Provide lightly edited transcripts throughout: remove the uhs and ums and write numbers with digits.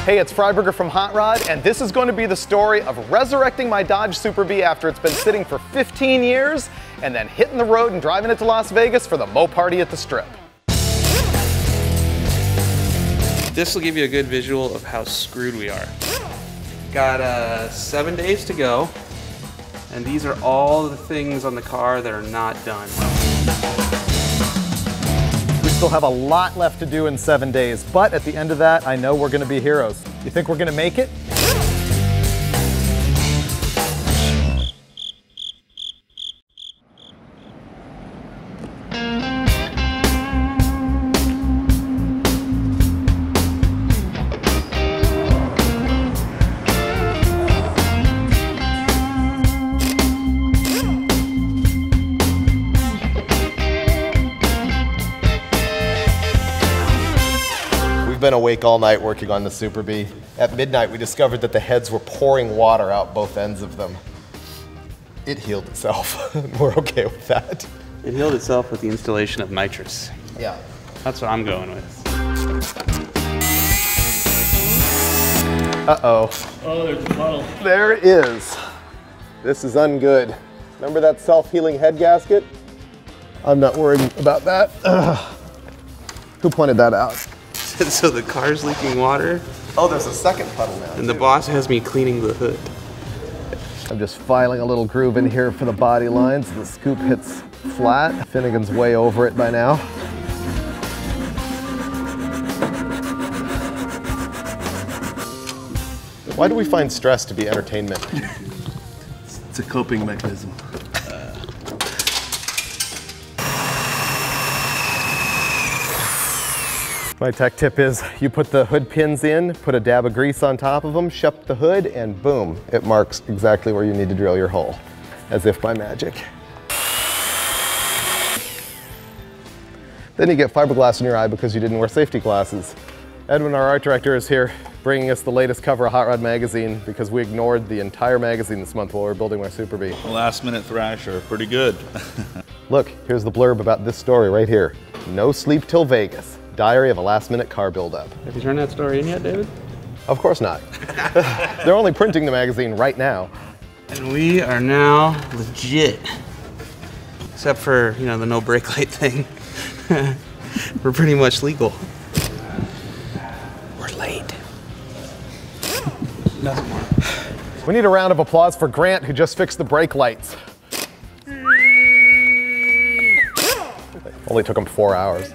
Hey, it's Freiburger from Hot Rod, and this is going to be the story of resurrecting my Dodge Super Bee after it's been sitting for 15 years, and then hitting the road and driving it to Las Vegas for the Mo Party at the Strip. This will give you a good visual of how screwed we are. Got 7 days to go, and these are all the things on the car that are not done. We still have a lot left to do in 7 days, but at the end of that, I know we're gonna be heroes. You think we're gonna make it? We've been awake all night working on the Super Bee. At midnight, we discovered that the heads were pouring water out both ends of them. It healed itself. We're okay with that. It healed itself with the installation of nitrous. Yeah. That's what I'm going with. Uh-oh. Oh, there's a puddle. There it is. This is ungood. Remember that self-healing head gasket? I'm not worried about that. Who pointed that out? So the car's leaking water, Oh, there's a second puddle now. and the boss has me cleaning the hood. I'm just filing a little groove in here for the body lines. The scoop hits flat. Finnegan's way over it by now. Why do we find stress to be entertainment? It's a coping mechanism. My tech tip is you put the hood pins in, put a dab of grease on top of them, shut the hood, and boom, it marks exactly where you need to drill your hole, as if by magic. Then you get fiberglass in your eye because you didn't wear safety glasses. Edwin, our art director, is here bringing us the latest cover of Hot Rod magazine because we ignored the entire magazine this month while we were building my Super Bee. The last minute thrash are pretty good. Look, here's the blurb about this story right here. No sleep till Vegas. Diary of a last-minute car buildup. Have you turned that story in yet, David? Of course not. They're only printing the magazine right now. And we are now legit. Except for, you know, the no brake light thing. We're pretty much legal. We're late. Nothing more. We need a round of applause for Grant, who just fixed the brake lights. Only took him 4 hours.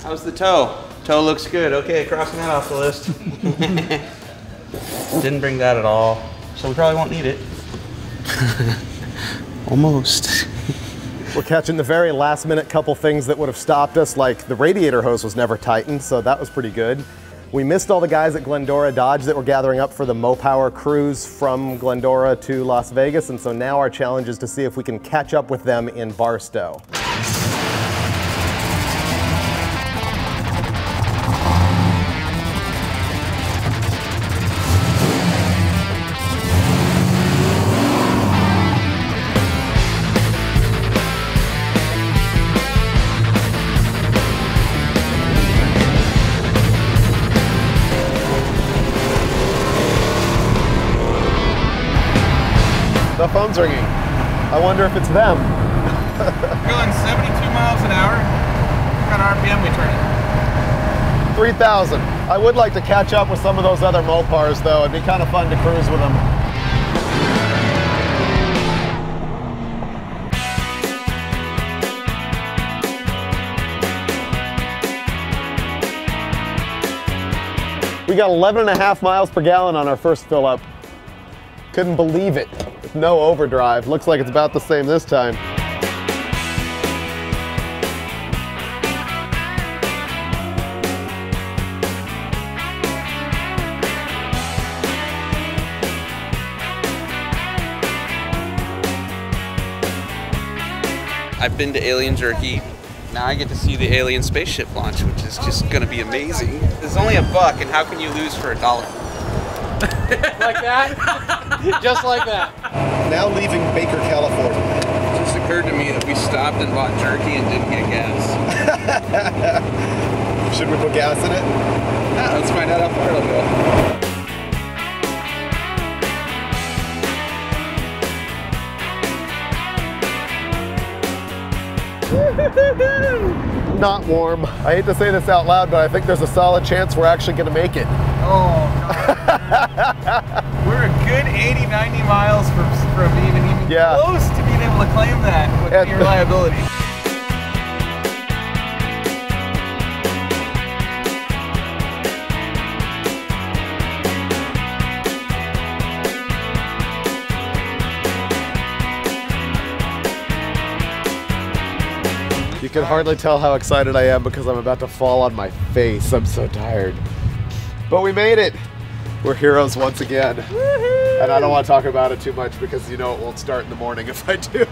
How's the toe? Toe looks good. Okay, crossing that off the list. Didn't bring that at all, so we probably won't need it. Almost. We're catching the very last minute couple things that would have stopped us, like the radiator hose was never tightened, so that was pretty good. We missed all the guys at Glendora Dodge that were gathering up for the MoPower cruise from Glendora to Las Vegas, and so now our challenge is to see if we can catch up with them in Barstow. The phone's ringing. I wonder if it's them. Going 72 miles an hour. What kind of RPM we turning? 3,000. I would like to catch up with some of those other MoPars though. It'd be kind of fun to cruise with them. We got 11.5 miles per gallon on our first fill up. Couldn't believe it. No overdrive. Looks like it's about the same this time. I've been to Alien Jerky. Now I get to see the alien spaceship launch, which is just gonna be amazing. It's only $1, and how can you lose for $1? Like that? Just like that. Now leaving Baker, California. It just occurred to me that we stopped and bought jerky and didn't get gas. Should we put gas in it? Let's find out how far it'll go. Not warm. I hate to say this out loud, but I think there's a solid chance we're actually going to make it. Oh, God. We're a good 80, 90 miles from even close to being able to claim that with any reliability. You can hardly tell how excited I am because I'm about to fall on my face. I'm so tired. But we made it. We're heroes once again. And I don't want to talk about it too much because you know it won't start in the morning if I do.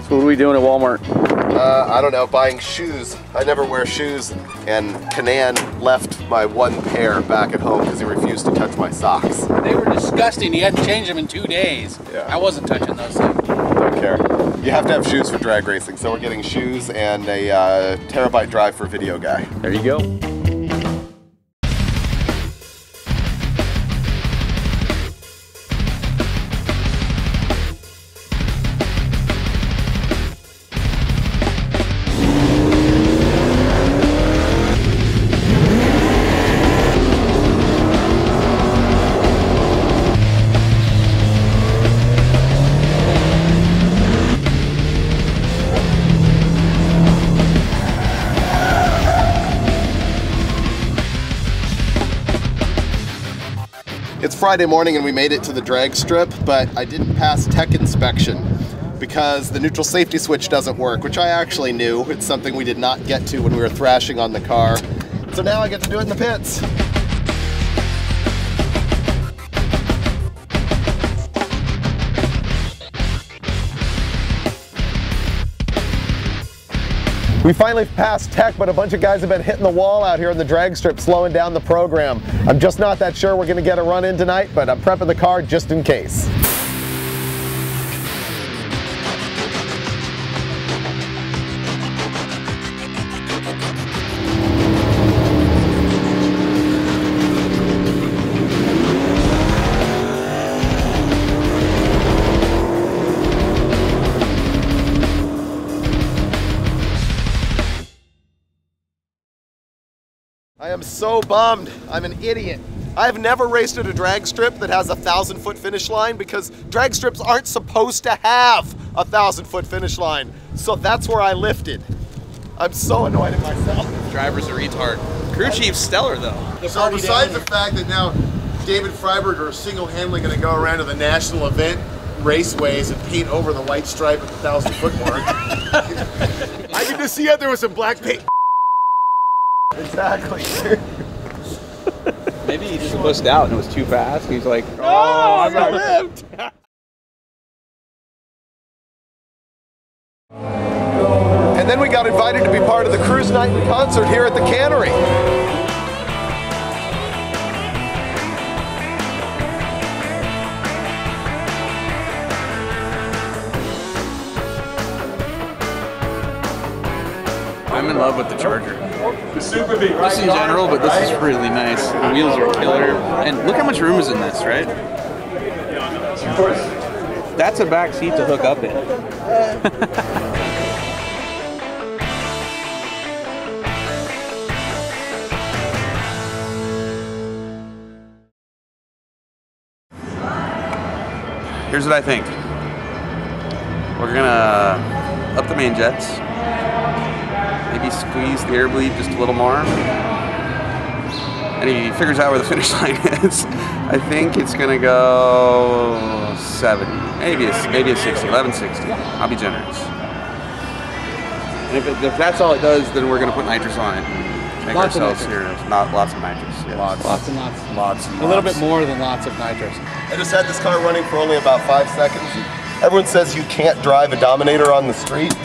So what are we doing at Walmart? I don't know, buying shoes. I never wear shoes, and Kanan left my one pair back at home because he refused to touch my socks. They were disgusting. He hadn't changed them in 2 days. Yeah. I wasn't touching those things. Don't care. You have to have shoes for drag racing, so we're getting shoes and a terabyte drive for video guy. There you go. It's Friday morning and we made it to the drag strip, but I didn't pass tech inspection because the neutral safety switch doesn't work, which I actually knew. It's something we did not get to when we were thrashing on the car. So now I get to do it in the pits. We finally passed tech, but a bunch of guys have been hitting the wall out here in the drag strip, slowing down the program. I'm just not that sure we're going to get a run in tonight, but I'm prepping the car just in case. I am so bummed. I'm an idiot. I've never raced at a drag strip that has a 1,000-foot finish line because drag strips aren't supposed to have a 1,000-foot finish line. So that's where I lifted. I'm so annoyed at myself. Driver's a retard. Crew chief's stellar though. So besides the fact that now David Freiburger is single-handedly going to go around to the national event raceways and paint over the white stripe at the 1,000-foot mark. I can just see out there with some black paint. Exactly. Maybe he just pushed out and it was too fast. He's like, oh, I'm not lived. And then we got invited to be part of the cruise night and concert here at the cannery. I'm in love with the Charger. Just in general, but this is really nice. The wheels are killer. And look how much room is in this, right? Of course. That's a back seat to hook up in. Here's what I think. We're gonna up the main jets. Maybe squeeze the air bleed just a little more. And he figures out where the finish line is. I think it's gonna go 70, maybe a 60, 1160. I'll be generous. And if that's all it does, then we're gonna put nitrous on it and make ourselves serious. Not lots of nitrous. Yes. Lots and lots. Lots and lots. A little bit more than lots of nitrous. I just had this car running for only about 5 seconds. Everyone says you can't drive a Dominator on the street.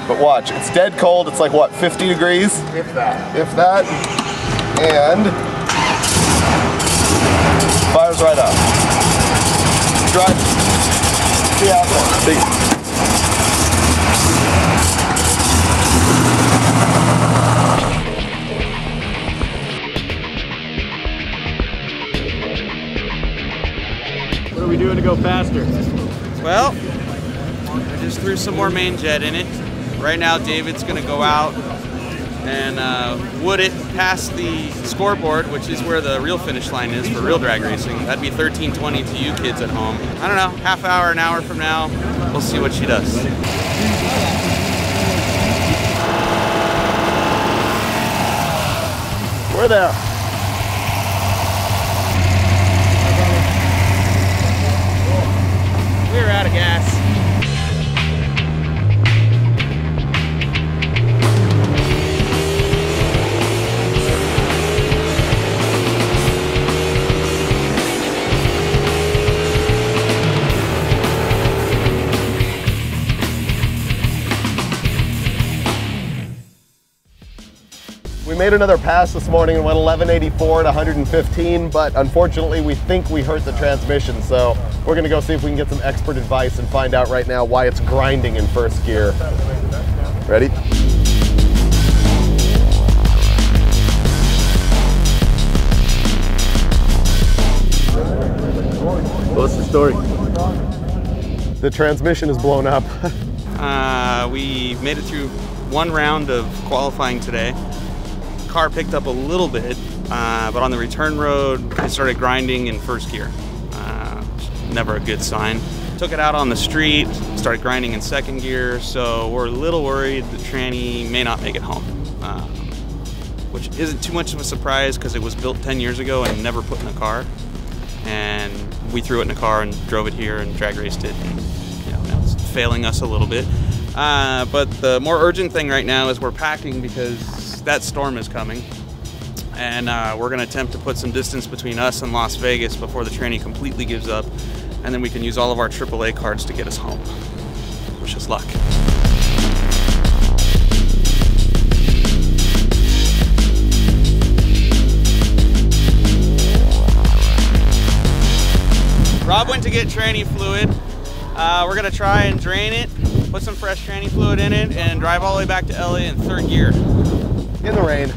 But watch, it's dead cold. It's like, what, 50 degrees? If that. If that. And Fires right up. Drive. See how it goes. What are we doing to go faster? Well, I just threw some more main jet in it. Right now, David's going to go out and wood it past the scoreboard, which is where the real finish line is for real drag racing. That'd be 13:20 to you kids at home. I don't know, half hour, an hour from now, we'll see what she does. We're there. We're out of gas. We made another pass this morning and went 1184 to 115, but unfortunately we think we hurt the transmission, so we're gonna go see if we can get some expert advice and find out right now why it's grinding in first gear. Ready? What's the story? The transmission is blown up. We made it through one round of qualifying today. Car picked up a little bit, but on the return road, it started grinding in first gear. Never a good sign. Took it out on the street, started grinding in second gear, so we're a little worried the tranny may not make it home. Which isn't too much of a surprise because it was built 10 years ago and never put in a car. And we threw it in a car and drove it here and drag raced it. And, you know, now it's failing us a little bit. But the more urgent thing right now is we're packing because that storm is coming. And we're gonna attempt to put some distance between us and Las Vegas before the tranny completely gives up. And then we can use all of our AAA cards to get us home. Wish us luck. Rob went to get tranny fluid. We're gonna try and drain it, put some fresh tranny fluid in it, and drive all the way back to LA in third gear. In the rain.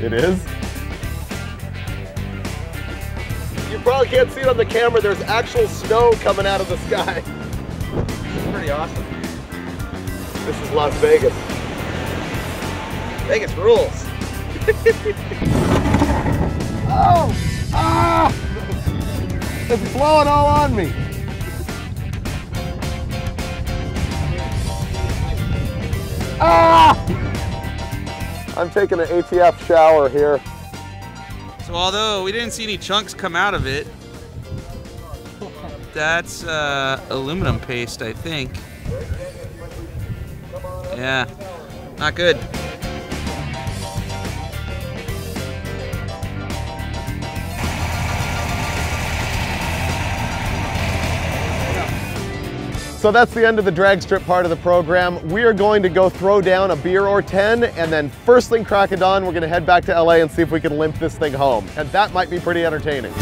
It is? You probably can't see it on the camera, there's actual snow coming out of the sky. This is pretty awesome. This is Las Vegas. Vegas rules. Oh! Ah! It's blowing all on me. Ah! I'm taking an ATF shower here. So although we didn't see any chunks come out of it, that's aluminum paste, I think. Yeah, not good. So that's the end of the drag strip part of the program. We are going to go throw down a beer or 10, and then first thing crack of dawn, we're gonna head back to LA and see if we can limp this thing home. And that might be pretty entertaining.